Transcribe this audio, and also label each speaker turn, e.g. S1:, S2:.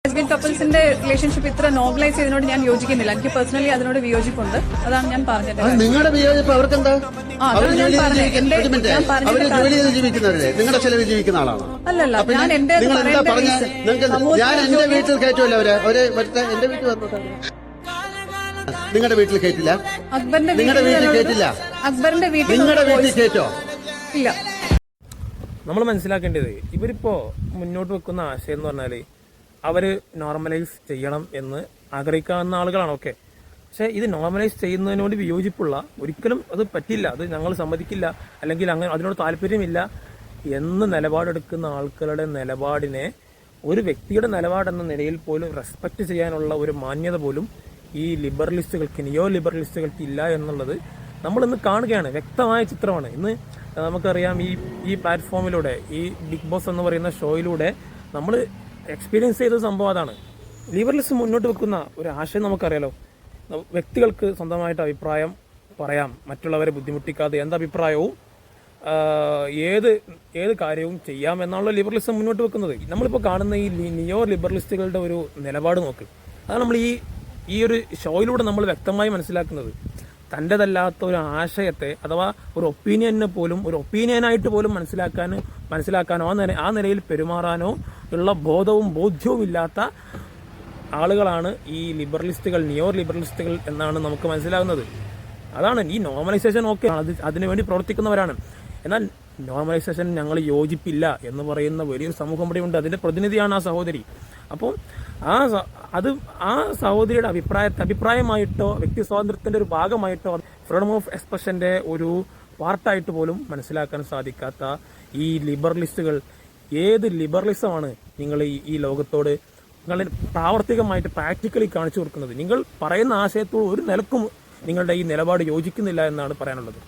S1: Lesbian കപ്പിൾസിന്റെ relationship ഇത്ര normalise ചെയ്തതിനോട് ഞാൻ യോജിക്കുന്നില്ല. എനിക്ക് പേഴ്സണലി അതിനോട് വിയോജിപ്പുണ്ട്. അതാണ് ഞാൻ പറഞ്ഞത്.
S2: നിങ്ങളുടെ വിയോജിപ്പ് അവർക്കെന്താ?
S1: അവര് ജോലി
S2: ചെയ്ത് ജീവിക്കുന്നവരല്ലേ? നിങ്ങളുടെ ചെലവ് ജീവിക്കുന്ന ആളാണ്.
S1: അല്ലല്ല, ഞാൻ എന്റെ
S2: ഞാൻ എന്റെ വീട്ടിൽ കയറ്റുമല്ലോ അവര് മറ്റേ എന്റെ വീട്ടിൽ വന്നു. നിങ്ങളുടെ വീട്ടിൽ കയറ്റില്ല? നിങ്ങളുടെ വീട്ടിൽ കയറ്റില്ല?
S1: അക്ബറിന്റെ വീട്ടിൽ
S2: നിങ്ങളുടെ വീട്ടിൽ കയറ്റോ?
S1: ഇല്ല.
S3: നമ്മൾ മനസ്സിലാക്കേണ്ടത് ഇവരിപ്പോ മുന്നോട്ട് വെക്കുന്ന ആശയം എന്ന് പറഞ്ഞാല് അവര് നോർമലൈസ് ചെയ്യണം എന്ന് ആഗ്രഹിക്കാവുന്ന ആളുകളാണ്. ഓക്കെ, പക്ഷെ ഇത് നോർമലൈസ് ചെയ്യുന്നതിനോട് വിയോജിപ്പുള്ള, ഒരിക്കലും അത് പറ്റില്ല, അത് ഞങ്ങൾ സമ്മതിക്കില്ല, അല്ലെങ്കിൽ അങ്ങനെ അതിനോട് താല്പര്യമില്ല എന്ന് നിലപാടെടുക്കുന്ന ആൾക്കാരുടെ നിലപാടിനെ ഒരു വ്യക്തിയുടെ നിലപാടെന്ന നിലയിൽ പോലും റെസ്പെക്ട് ചെയ്യാനുള്ള ഒരു മാന്യത പോലും ഈ ലിബറലിസ്റ്റുകൾക്ക്, നിയോ ലിബറലിസ്റ്റുകൾക്ക് ഇല്ല എന്നുള്ളത് നമ്മൾ ഇന്ന് കാണുകയാണ്. വ്യക്തമായ ചിത്രമാണ്. ഇന്ന് നമുക്കറിയാം, ഈ പ്ലാറ്റ്ഫോമിലൂടെ, ഈ ബിഗ് ബോസ് എന്ന് പറയുന്ന ഷോയിലൂടെ നമ്മൾ എക്സ്പീരിയൻസ് ചെയ്ത സംഭവം അതാണ്. ലിബറലിസം മുന്നോട്ട് വെക്കുന്ന ഒരു ആശയം നമുക്കറിയാലോ. വ്യക്തികൾക്ക് സ്വന്തമായിട്ട് അഭിപ്രായം പറയാം, മറ്റുള്ളവരെ ബുദ്ധിമുട്ടിക്കാതെ എന്തഭിപ്രായവും ഏത് കാര്യവും ചെയ്യാം എന്നുള്ള ലിബറലിസം മുന്നോട്ട് വെക്കുന്നത്. നമ്മളിപ്പോൾ കാണുന്ന ഈ നിയോ ലിബറലിസ്റ്റുകളുടെ ഒരു നിലപാട് നോക്ക്. അതാണ് നമ്മൾ ഈ ഒരു ഷോയിലൂടെ നമ്മൾ വ്യക്തമായി മനസ്സിലാക്കുന്നത്. തൻ്റെതല്ലാത്ത ഒരു ആശയത്തെ അഥവാ ഒരു ഒപ്പീനിയനെ പോലും ഒരു ഒപ്പീനിയനായിട്ട് പോലും മനസ്സിലാക്കാനോ ആ നിലയിൽ പെരുമാറാനോ ഉള്ള ബോധ്യവും ഇല്ലാത്ത ആളുകളാണ് ഈ ലിബറലിസ്റ്റുകൾ, നിയോ ലിബറലിസ്റ്റുകൾ എന്നാണ് നമുക്ക് മനസ്സിലാകുന്നത്. അതാണ് ഈ നോർമലൈസേഷൻ. ഓക്കെ, അതിനുവേണ്ടി പ്രവർത്തിക്കുന്നവരാണ്. എന്നാൽ നോർമലൈസേഷൻ ഞങ്ങൾ യോജിപ്പില്ല എന്ന് പറയുന്ന വലിയൊരു സമൂഹം ഇവിടെ ഉണ്ട്. അതിന്റെ പ്രതിനിധിയാണ് ആ സഹോദരി. അപ്പോൾ ആ സഹോദരിയുടെ അഭിപ്രായമായിട്ടോ വ്യക്തി സ്വാതന്ത്ര്യത്തിന്റെ ഒരു ഭാഗമായിട്ടോ ഫ്രീഡം ഓഫ് എക്സ്പ്രഷന്റെ ഒരു പാർട്ടായിട്ട് പോലും മനസ്സിലാക്കാൻ സാധിക്കാത്ത ഈ ലിബറലിസ്റ്റുകൾ, ഏത് ലിബറലിസമാണ് നിങ്ങൾ ഈ ലോകത്തോട് നിങ്ങൾ പ്രാവർത്തികമായിട്ട് പ്രാക്ടിക്കലി കാണിച്ചു കൊടുക്കുന്നത്? നിങ്ങൾ പറയുന്ന ആശയത്തോട് ഒരു നിലക്കും നിങ്ങളുടെ ഈ നിലപാട് യോജിക്കുന്നില്ല എന്നാണ് പറയാനുള്ളത്.